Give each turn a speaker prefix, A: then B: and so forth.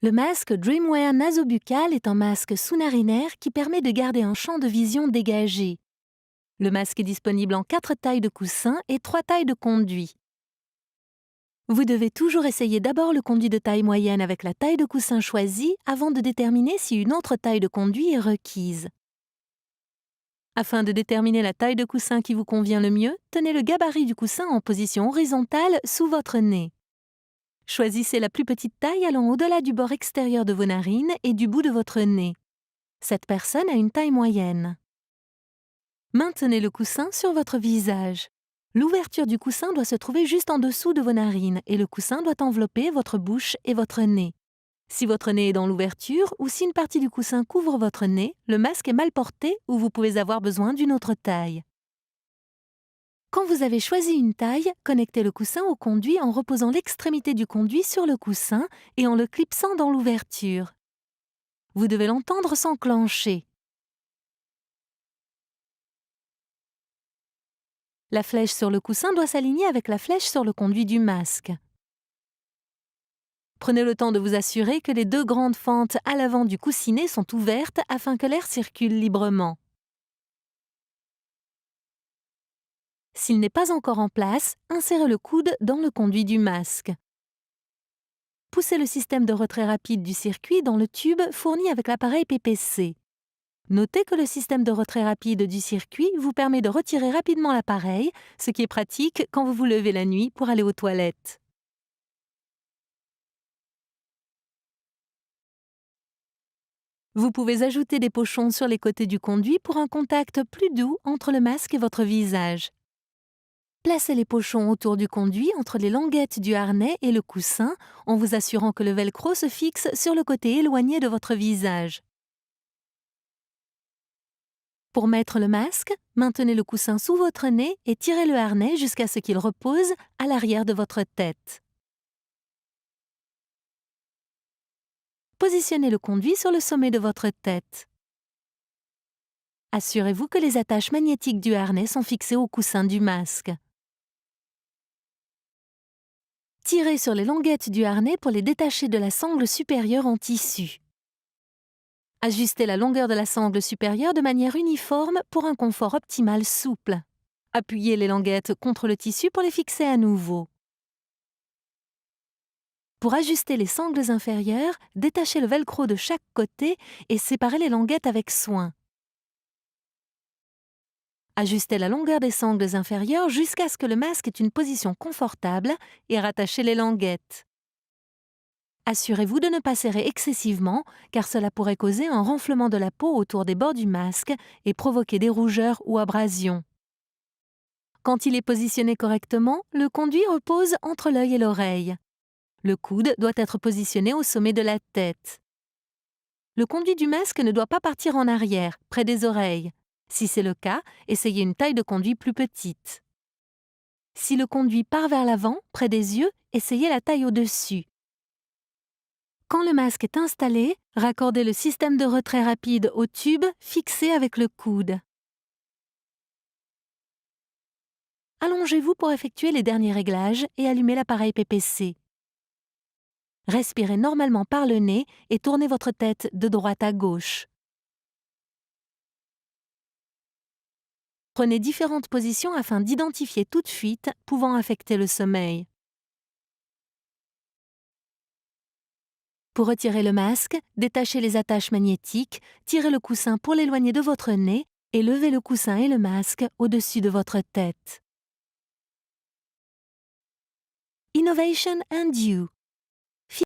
A: Le masque Dreamwear nasobuccal est un masque sous-narinaire qui permet de garder un champ de vision dégagé. Le masque est disponible en 4 tailles de coussin et 3 tailles de conduit. Vous devez toujours essayer d'abord le conduit de taille moyenne avec la taille de coussin choisie avant de déterminer si une autre taille de conduit est requise. Afin de déterminer la taille de coussin qui vous convient le mieux, tenez le gabarit du coussin en position horizontale sous votre nez. Choisissez la plus petite taille allant au-delà du bord extérieur de vos narines et du bout de votre nez. Cette personne a une taille moyenne. Maintenez le coussin sur votre visage. L'ouverture du coussin doit se trouver juste en dessous de vos narines et le coussin doit envelopper votre bouche et votre nez. Si votre nez est dans l'ouverture ou si une partie du coussin couvre votre nez, le masque est mal porté ou vous pouvez avoir besoin d'une autre taille. Quand vous avez choisi une taille, connectez le coussin au conduit en reposant l'extrémité du conduit sur le coussin et en le clipsant dans l'ouverture. Vous devez l'entendre s'enclencher. La flèche sur le coussin doit s'aligner avec la flèche sur le conduit du masque. Prenez le temps de vous assurer que les 2 grandes fentes à l'avant du coussinet sont ouvertes afin que l'air circule librement. S'il n'est pas encore en place, insérez le coude dans le conduit du masque. Poussez le système de retrait rapide du circuit dans le tube fourni avec l'appareil PPC. Notez que le système de retrait rapide du circuit vous permet de retirer rapidement l'appareil, ce qui est pratique quand vous vous levez la nuit pour aller aux toilettes. Vous pouvez ajouter des pochons sur les côtés du conduit pour un contact plus doux entre le masque et votre visage. Placez les pochons autour du conduit entre les languettes du harnais et le coussin en vous assurant que le velcro se fixe sur le côté éloigné de votre visage. Pour mettre le masque, maintenez le coussin sous votre nez et tirez le harnais jusqu'à ce qu'il repose à l'arrière de votre tête. Positionnez le conduit sur le sommet de votre tête. Assurez-vous que les attaches magnétiques du harnais sont fixées au coussin du masque. Tirez sur les languettes du harnais pour les détacher de la sangle supérieure en tissu. Ajustez la longueur de la sangle supérieure de manière uniforme pour un confort optimal souple. Appuyez les languettes contre le tissu pour les fixer à nouveau. Pour ajuster les sangles inférieures, détachez le velcro de chaque côté et séparez les languettes avec soin. Ajustez la longueur des sangles inférieures jusqu'à ce que le masque ait une position confortable et rattachez les languettes. Assurez-vous de ne pas serrer excessivement car cela pourrait causer un renflement de la peau autour des bords du masque et provoquer des rougeurs ou abrasions. Quand il est positionné correctement, le conduit repose entre l'œil et l'oreille. Le coude doit être positionné au sommet de la tête. Le conduit du masque ne doit pas partir en arrière, près des oreilles. Si c'est le cas, essayez une taille de conduit plus petite. Si le conduit part vers l'avant, près des yeux, essayez la taille au-dessus. Quand le masque est installé, raccordez le système de retrait rapide au tube fixé avec le coude. Allongez-vous pour effectuer les derniers réglages et allumez l'appareil PPC. Respirez normalement par le nez et tournez votre tête de droite à gauche. Prenez différentes positions afin d'identifier toute fuite pouvant affecter le sommeil. Pour retirer le masque, détachez les attaches magnétiques, tirez le coussin pour l'éloigner de votre nez et levez le coussin et le masque au-dessus de votre tête. Innovation and You.